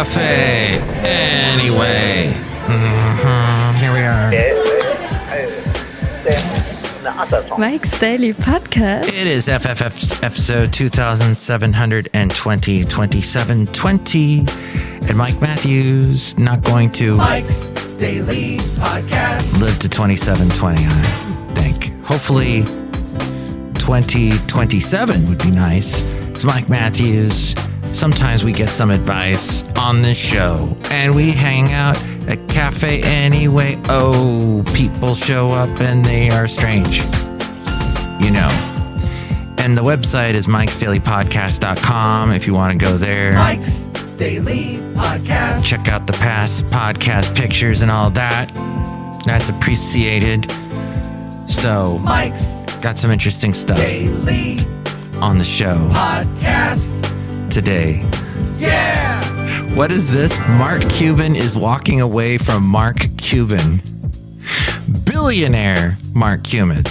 Café Anyway. Here we are. Mike's Daily Podcast. It is FFF's episode 2720, 2720. And Mike Matthews not going to Mike's Daily Podcast live to 2720, I think. Hopefully 2027 would be nice. It's Mike Matthews. Sometimes we get some advice on this show, and we hang out at Café Anyway. Oh, people show up and they are strange. You know. And the website is MikesDailyPodcast.com if you want to go there. Mike's Daily Podcast. Check out the past podcast pictures and all that. That's appreciated. So, Mike's got some interesting stuff Daily on the show Podcast today. Yeah! What is this? Mark Cuban is walking away from Mark Cuban. Billionaire Mark Cuban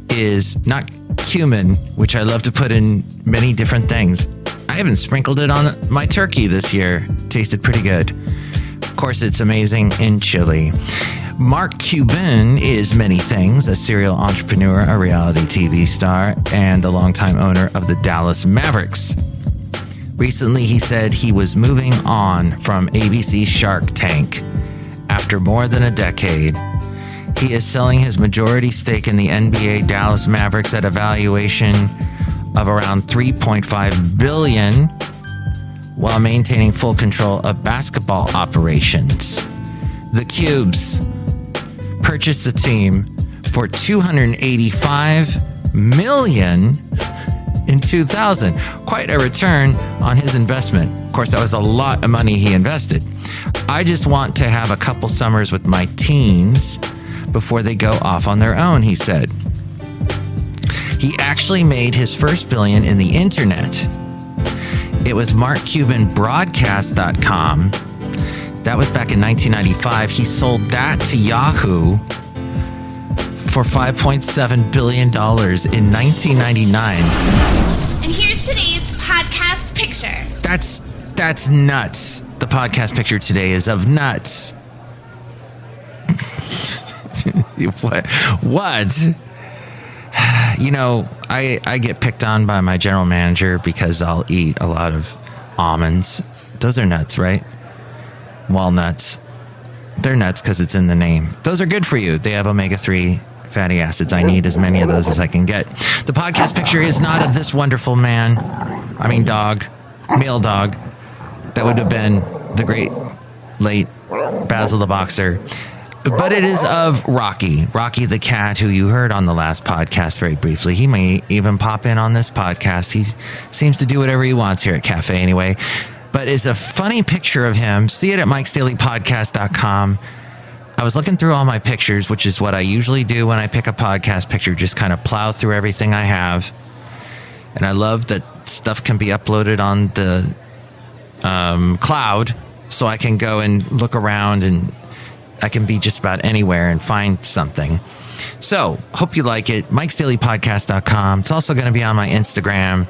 is not cumin, which I love to put in many different things. I even sprinkled it on my turkey this year. Tasted pretty good. Of course, it's amazing in chili. Mark Cuban is many things: a serial entrepreneur, a reality TV star, and the longtime owner of the Dallas Mavericks. Recently, he said he was moving on from ABC's Shark Tank. After more than a decade, he is selling his majority stake in the NBA Dallas Mavericks at a valuation of around $3.5 billion, while maintaining full control of basketball operations. The Cubes purchased the team for $285 million in 2000. Quite a return on his investment. Of course, that was a lot of money he invested. I just want to have a couple summers with my teens before they go off on their own, he said. He actually made his first billion in the internet. It was MarkCubanBroadcast.com. That was back in 1995. He sold that to Yahoo for $5.7 billion in 1999. And here's today's podcast picture. That's nuts. The podcast picture today is of nuts. What? You know, I get picked on by my general manager because I'll eat a lot of almonds. Those are nuts, right? Walnuts. They're nuts because it's in the name. Those are good for you. They have omega-3 fatty acids. I need as many of those as I can get. The podcast picture is not of this wonderful man. Dog. Male dog. That would have been the great late Basil the Boxer. But it is of Rocky the cat, who you heard on the last podcast very briefly. He may even pop in on this podcast. He seems to do whatever he wants here at Café Anyway. But it's a funny picture of him. See it at MikesDailyPodcast.com. I was looking through all my pictures, which is what I usually do when I pick a podcast picture, just kind of plow through everything I have. And I love that stuff can be uploaded on the cloud, so I can go and look around and I can be just about anywhere and find something. So, hope you like it. MikesDailyPodcast.com. It's also going to be on my Instagram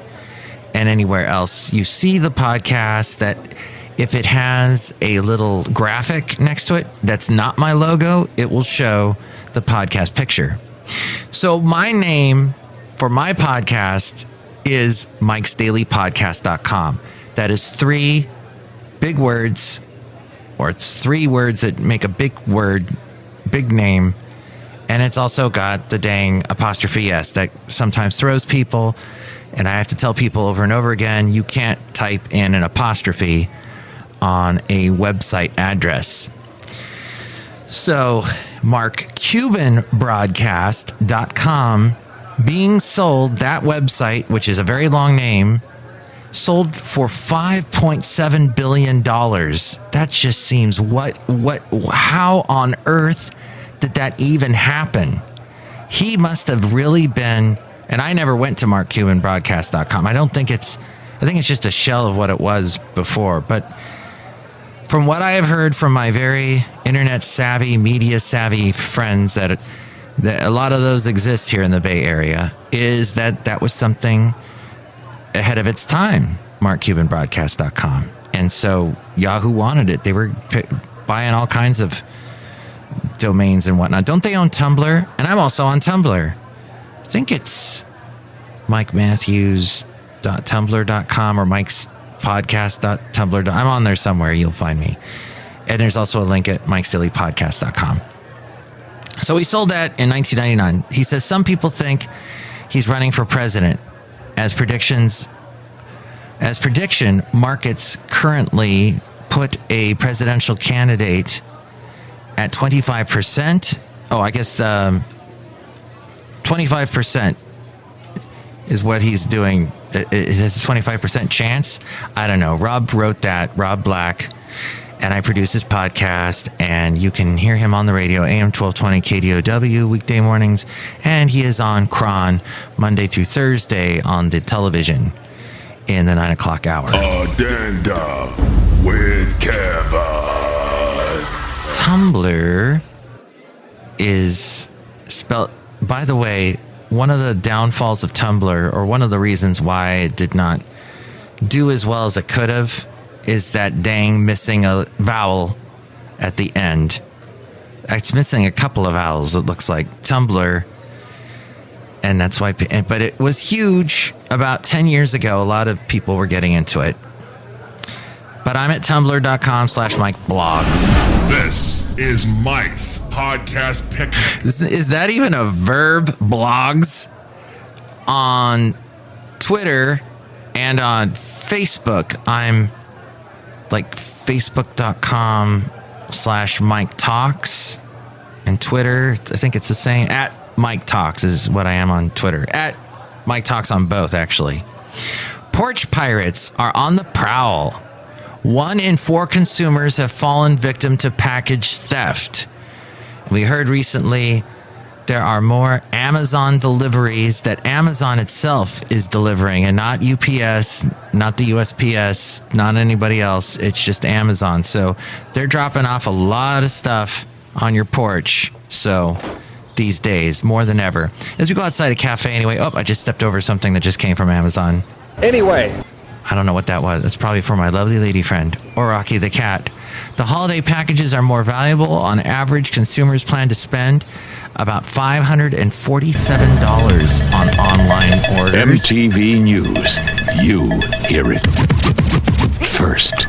and anywhere else you see the podcast. That if it has a little graphic next to it that's not my logo, it will show the podcast picture. So, my name for my podcast is MikesDailyPodcast.com. That is 3 big words. Or it's 3 words that make a big word, big name. And it's also got the dang apostrophe S that sometimes throws people. And I have to tell people over and over again, you can't type in an apostrophe on a website address. So, MarkCubanBroadcast.com being sold, that website, which is a very long name, sold for $5.7 billion. That just seems, how on earth did that even happen? He must have really been, and I never went to MarkCubanBroadcast.com. I think it's just a shell of what it was before. But from what I have heard from my very internet savvy, media savvy friends, that a lot of those exist here in the Bay Area, is that was something ahead of its time, MarkCubanBroadcast.com. And so Yahoo wanted it. They were buying all kinds of domains and whatnot. Don't they own Tumblr? And I'm also on Tumblr. I think it's MikeMatthews.tumblr.com or MikesPodcast.tumblr. I'm on there somewhere. You'll find me. And there's also a link at MikesDailyPodcast.com. So he sold that in 1999. He says some people think he's running for president. As prediction, markets currently put a presidential candidate at 25%. Oh, I guess 25% is what he's doing. Is it a 25% chance? I don't know. Rob wrote that, Rob Black, and I produce his podcast, and you can hear him on the radio, AM 1220 KDOW, weekday mornings, and he is on Kron Monday through Thursday on the television in the 9 o'clock hour. Addenda with Kevin. Tumblr is spelled, by the way, one of the downfalls of Tumblr, or one of the reasons why it did not do as well as it could have, is that dang missing a vowel at the end. It's missing a couple of vowels, it looks like. Tumblr. And that's why, but it was huge about 10 years ago. A lot of people were getting into it. But I'm at tumblr.com/MikeBlogs. This is Mike's podcast pick. Is that even a verb? Blogs? On Twitter and on Facebook, I'm like facebook.com/MikeTalks. And Twitter, I think it's the same. At Mike Talks is what I am on Twitter. At Mike Talks on both, actually. Porch pirates are on the prowl. 1 in 4 consumers have fallen victim to package theft. We heard recently there are more Amazon deliveries that Amazon itself is delivering, and not UPS, not the USPS, not anybody else. It's just Amazon. So they're dropping off a lot of stuff on your porch. So these days, more than ever. As we go outside a Café Anyway. Oh, I just stepped over something that just came from Amazon. Anyway. I don't know what that was. It's probably for my lovely lady friend, or Rocky the cat. The holiday packages are more valuable. On average, consumers plan to spend about $547 on online orders. MTV News. You hear it first.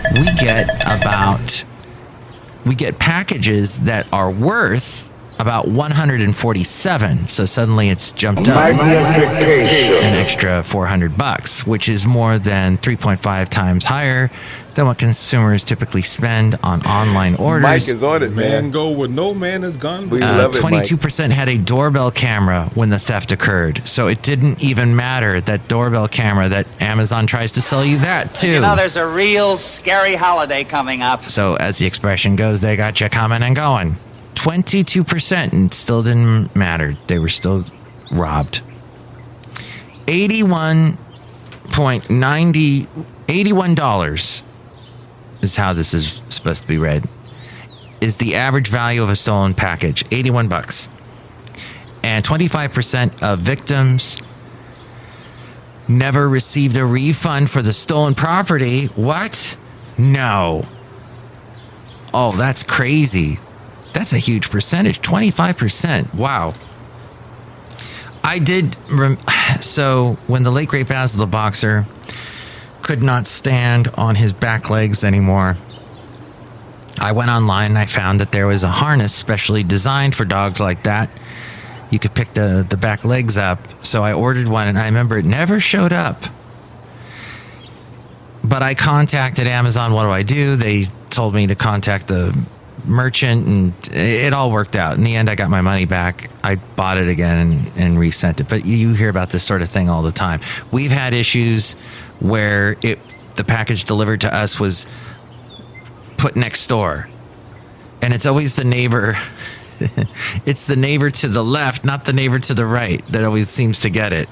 We get packages that are worth about 147. So suddenly it's jumped up an extra $400, which is more than 3.5 times higher than what consumers typically spend on online orders. Mike is on it, man. Go where no man has gone. We love it, 22% had a doorbell camera when the theft occurred. So it didn't even matter, that doorbell camera that Amazon tries to sell you that too. You know, there's a real scary holiday coming up. So as the expression goes, they got you coming and going. 22%, and it still didn't matter. They were still robbed. $81 is how this is supposed to be read, is the average value of a stolen package. $81. And 25% of victims never received a refund for the stolen property. What? No. Oh, that's crazy. That's a huge percentage. 25%. Wow. So when the late great Basil the Boxer could not stand on his back legs anymore, I went online and I found that there was a harness specially designed for dogs like that. You could pick the back legs up. So I ordered one, and I remember it never showed up. But I contacted Amazon. What do? They told me to contact the merchant, and it all worked out. In the end, I got my money back. I bought it again and resent it. But you hear about this sort of thing all the time. We've had issues where the package delivered to us was put next door, and it's always the neighbor. It's the neighbor to the left, not the neighbor to the right, that always seems to get it.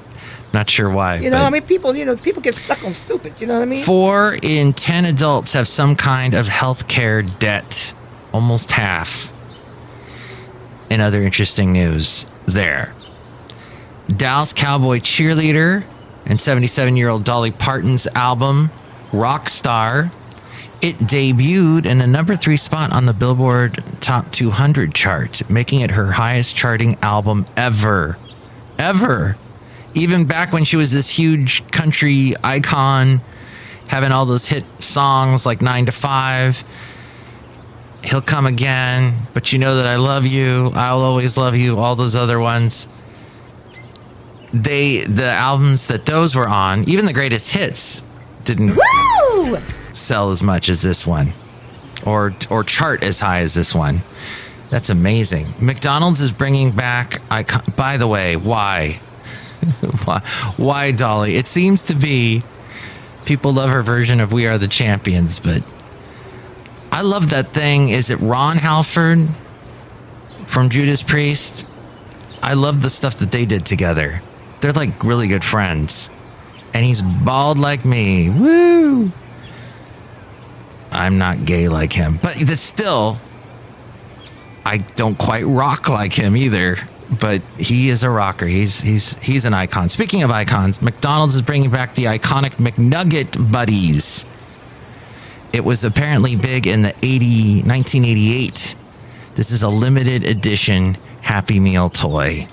Not sure why. People get stuck on stupid. You know what I mean? 4 in 10 adults have some kind of health care debt. Almost half. In other interesting news there. Dallas cowboy cheerleader and 77-year-old Dolly Parton's album, Rockstar, It debuted in a number 3 spot on the Billboard Top 200 chart, making it her highest charting album ever. Even back when she was this huge country icon, having all those hit songs like 9 to 5, He'll Come Again, But You Know That I Love You, I'll Always Love You, all those other ones. The albums that those were on, even the greatest hits, didn't sell as much as this one, or chart as high as this one. That's amazing. McDonald's is bringing back by the way, why? Why, Dolly? It seems to be people love her version of We Are the Champions, but I love that thing. Is it Ron Halford from Judas Priest? I love the stuff that they did together. They're like really good friends. And he's bald like me. Woo! I'm not gay like him, but that's still, I don't quite rock like him either. But he is a rocker. He's an icon. Speaking of icons, McDonald's is bringing back the iconic McNugget Buddies. It was apparently big in the 1988. This is a limited edition Happy Meal toy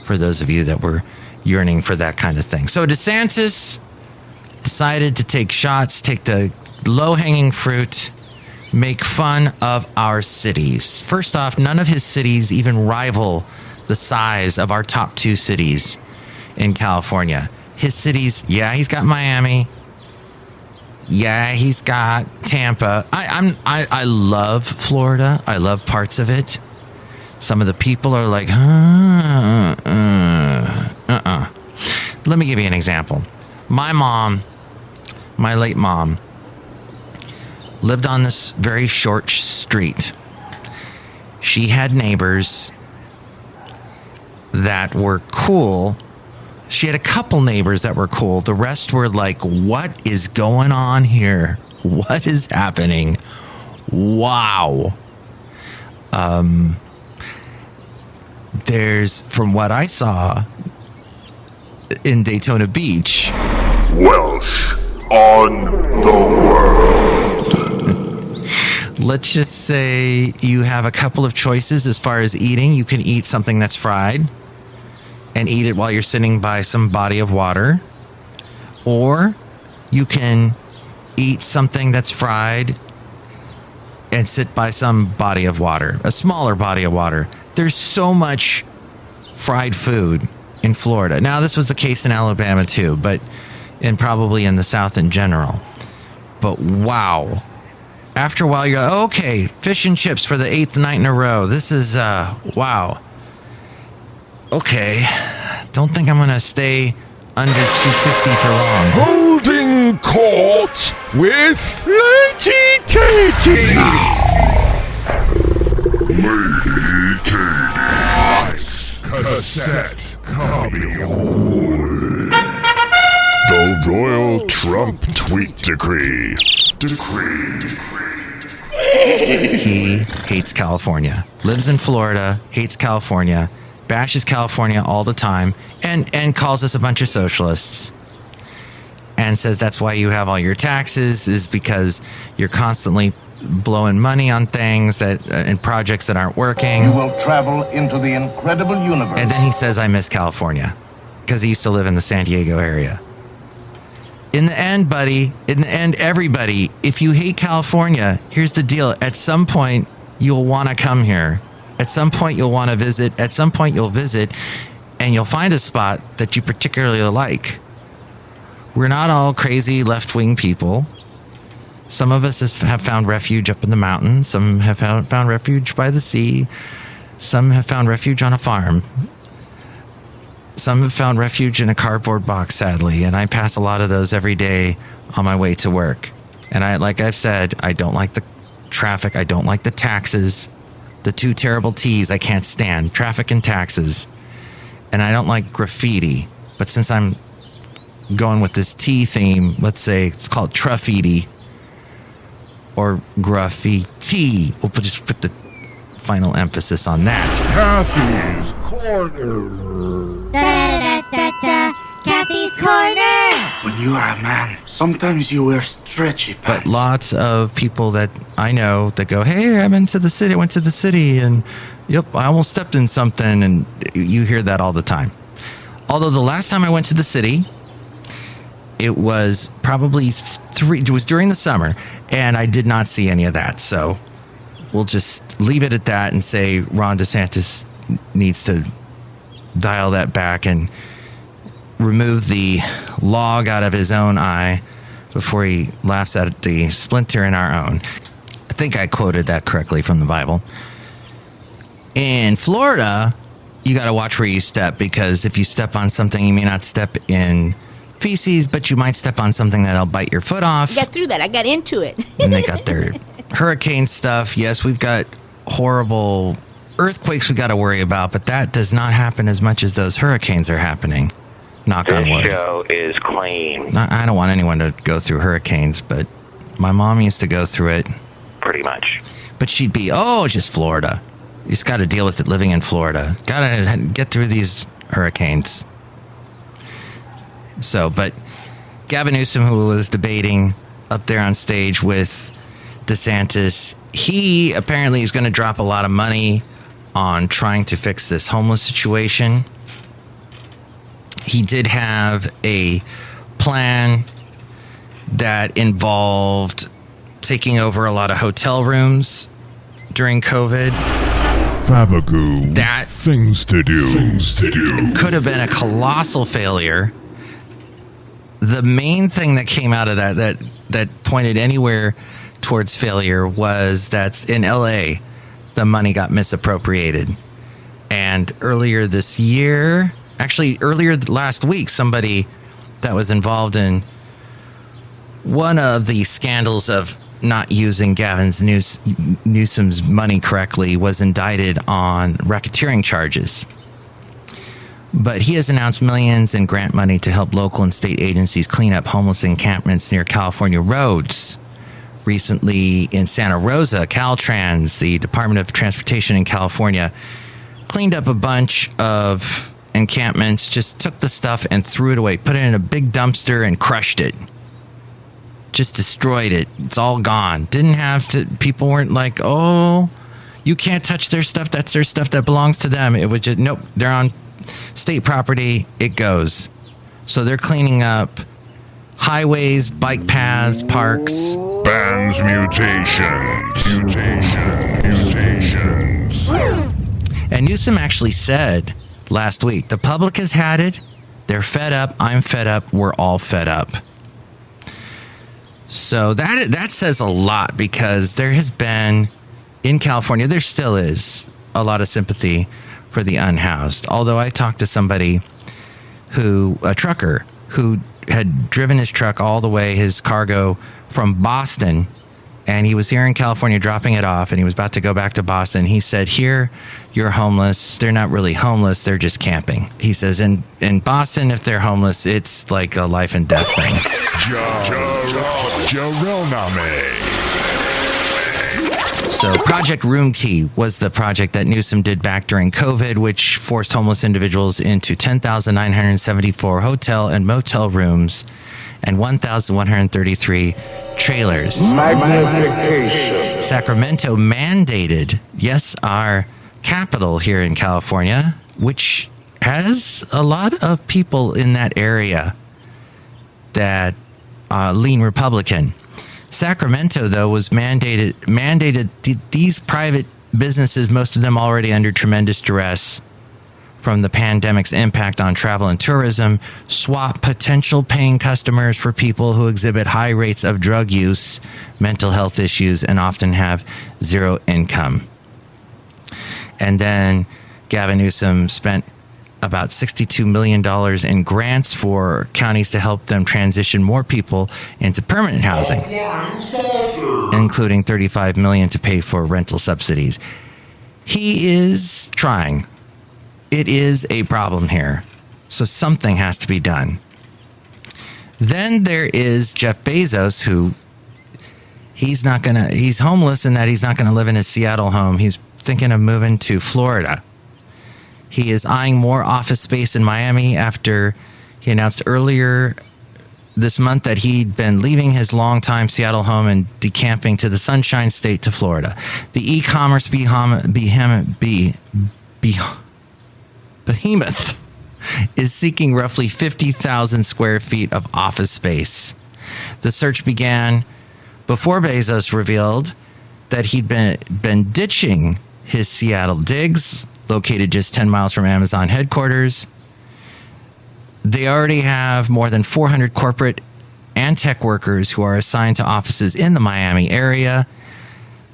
for those of you that were yearning for that kind of thing. So DeSantis decided to take shots, take the low-hanging fruit, make fun of our cities. First off, none of his cities even rival the size of our top 2 cities in California. His cities, yeah, he's got Miami. Yeah, he's got Tampa. I love Florida. I love parts of it. Some of the people are like, Let me give you an example. My mom, my late mom, lived on this very short street. She had neighbors that were cool. She had a couple neighbors that were cool. The rest were like, what is going on here? What is happening? Wow. There's, from what I saw in Daytona Beach, Welsh on the world. Let's just say you have a couple of choices as far as eating. You can eat something that's fried and eat it while you're sitting by some body of water. Or you can eat something that's fried and sit by some body of water, a smaller body of water. There's so much fried food in Florida. Now, this was the case in Alabama too, and probably in the South in general. But wow. After a while, you're like, okay, fish and chips for the 8th night in a row. This is, wow. Okay. Don't think I'm going to stay under 250 for long. Holding court with Lady Katie. Lady Katie. Cassette copy. The Royal Trump Tweet Decree. He hates California, lives in Florida, hates California, bashes California all the time, and calls us a bunch of socialists. And says that's why you have all your taxes, is because you're constantly blowing money on things that and projects that aren't working. You will travel into the incredible universe. And then he says, I miss California, because he used to live in the San Diego area. In the end, buddy, in the end, everybody, if you hate California, here's the deal. At some point, you'll want to come here. At some point, you'll want to visit. At some point, you'll visit, and you'll find a spot that you particularly like. We're not all crazy left-wing people. Some of us have found refuge up in the mountains. Some have found refuge by the sea. Some have found refuge on a farm. Some have found refuge in a cardboard box, sadly, and I pass a lot of those every day on my way to work. And like I've said, I don't like the traffic. I don't like the taxes. The two terrible T's I can't stand, traffic and taxes. And I don't like graffiti. But since I'm going with this T theme, let's say it's called Truffiti or graffiti. We'll just put the final emphasis on that. Kathy's Corner. Da-da-da-da-da, Kathy's Corner. When you are a man, sometimes you wear stretchy pants. But lots of people that I know that go, hey, I went to the city, and yep, I almost stepped in something, and you hear that all the time. Although the last time I went to the city, it was probably it was during the summer, and I did not see any of that. So we'll just leave it at that and say Ron DeSantis needs to dial that back and remove the log out of his own eye before he laughs at the splinter in our own. I think I quoted that correctly from the Bible. In Florida, you got to watch where you step, because if you step on something, you may not step in feces, but you might step on something that'll bite your foot off. I got through that. I got into it. And they got their hurricane stuff. Yes, we've got horrible earthquakes we got to worry about, but that does not happen as much as those hurricanes are happening. Knock on wood. This show is clean. I don't want anyone to go through hurricanes, but my mom used to go through it. Pretty much. But she'd be, just Florida. You just got to deal with it living in Florida. Got to get through these hurricanes. So, but Gavin Newsom, who was debating up there on stage with DeSantis, he apparently is going to drop a lot of money on trying to fix this homeless situation. He did have a plan that involved taking over a lot of hotel rooms during COVID. Fabagoo. That things to do. Could have been a colossal failure. The main thing that came out of that pointed anywhere towards failure was that in LA, the money got misappropriated. And earlier this year, actually earlier last week, somebody that was involved in one of the scandals of not using Newsom's money correctly was indicted on racketeering charges. But he has announced millions in grant money to help local and state agencies clean up homeless encampments near California roads. Recently in Santa Rosa, Caltrans, the Department of Transportation in California, cleaned up a bunch of encampments, just took the stuff and threw it away, put it in a big dumpster and crushed it. Just destroyed it. It's all gone. Didn't have to, people weren't like, you can't touch their stuff. That's their stuff that belongs to them. It was just, nope, they're on state property, it goes. So they're cleaning up highways, bike paths, parks. Bans mutations. And Newsom actually said last week, the public has had it. They're fed up. I'm fed up. We're all fed up. So that says a lot, because there has been, in California, there still is a lot of sympathy for the unhoused. Although I talked to somebody a trucker who had driven his truck all the way, his cargo from Boston, and he was here in California dropping it off, and he was about to go back to Boston. He said, here, you're homeless. They're not really homeless. They're just camping. He says, in Boston, if they're homeless, it's like a life and death thing. So Project Room Key was the project that Newsom did back during COVID, which forced homeless individuals into 10,974 hotel and motel rooms and 1,133 trailers. Magnification. Sacramento mandated, yes, our capital here in California, which has a lot of people in that area that lean Republican. Sacramento, though, was mandated these private businesses, most of them already under tremendous duress from the pandemic's impact on travel and tourism, swap potential paying customers for people who exhibit high rates of drug use, mental health issues, and often have zero income. And then Gavin Newsom spent about $62 million in grants for counties to help them transition more people into permanent housing, including $35 million to pay for rental subsidies. He is trying. It is a problem here. So something has to be done. Then there is Jeff Bezos, who he's homeless in that he's not going to live in his Seattle home. He's thinking of moving to Florida. He is eyeing more office space in Miami after he announced earlier this month that he'd been leaving his longtime Seattle home and decamping to the Sunshine State to Florida. The e-commerce behemoth is seeking roughly 50,000 square feet of office space. The search began before Bezos revealed that he'd been ditching his Seattle digs, located just 10 miles from Amazon headquarters. They already have more than 400 corporate and tech workers who are assigned to offices in the Miami area.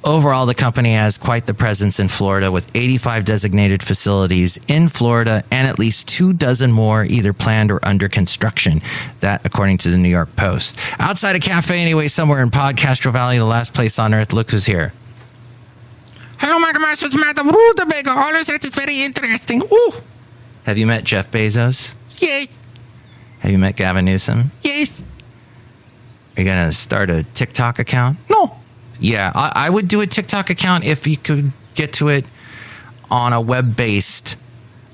Overall, the company has quite the presence in Florida, with 85 designated facilities in Florida and at least 24 more either planned or under construction. That, according to the New York Post. Outside of Café Anyway, somewhere in Podcastro Valley, the last place on earth, look who's here. Hello, my master, it's Madame Rootabega. All of that is very interesting. Ooh. Have you met Jeff Bezos? Yes. Have you met Gavin Newsom? Yes. Are you going to start a TikTok account? No. Yeah, I would do a TikTok account if you could get to it on a web-based,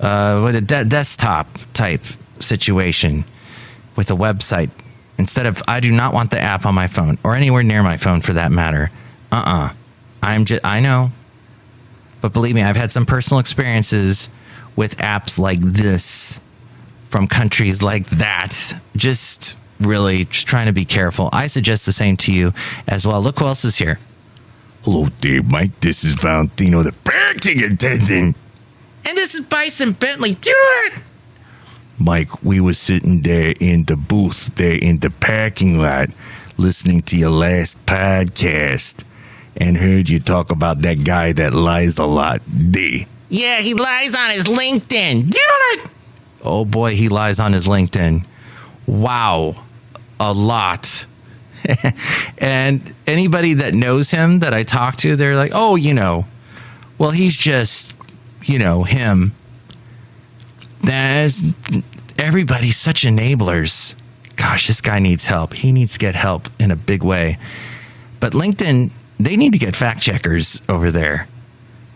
with a desktop type situation with a website. Instead of, I do not want the app on my phone or anywhere near my phone for that matter. I know. But believe me, I've had some personal experiences with apps like this from countries like that. Just trying to be careful. I suggest the same to you as well. Look who else is here. Hello there, Mike. This is Valentino, the parking attendant. And this is Bison Bentley. Do it! Mike, we were sitting there in the booth, there in the parking lot, listening to your last podcast, and heard you talk about that guy that lies a lot. Yeah, he lies on his LinkedIn. Do it! Oh boy, he lies on his LinkedIn. Wow. A lot. And anybody that knows him that I talk to, they're like, oh, well, he's just, him. Everybody's such enablers. Gosh, this guy needs help. He needs to get help in a big way. But LinkedIn, they need to get fact checkers over there,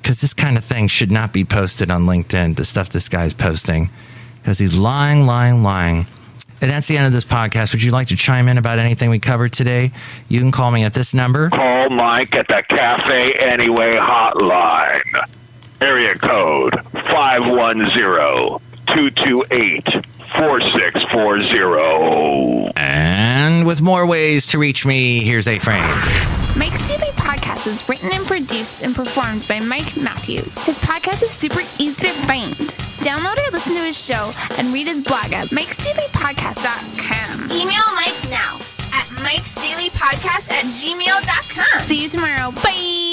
because this kind of thing should not be posted on LinkedIn, the stuff this guy's posting, because he's lying. And that's the end of this podcast. Would you like to chime in about anything we covered today? You can call me at this number. Call Mike at the Café Anyway hotline. Area code 510-228-4640. And with more ways to reach me, here's a frame. Mike's Daily Podcast is written and produced and performed by Mike Matthews. His podcast is super easy to find. Download or listen to his show and read his blog at MikesDailyPodcast.com. Email Mike now at MikesDailyPodcast@gmail.com. See you tomorrow. Bye.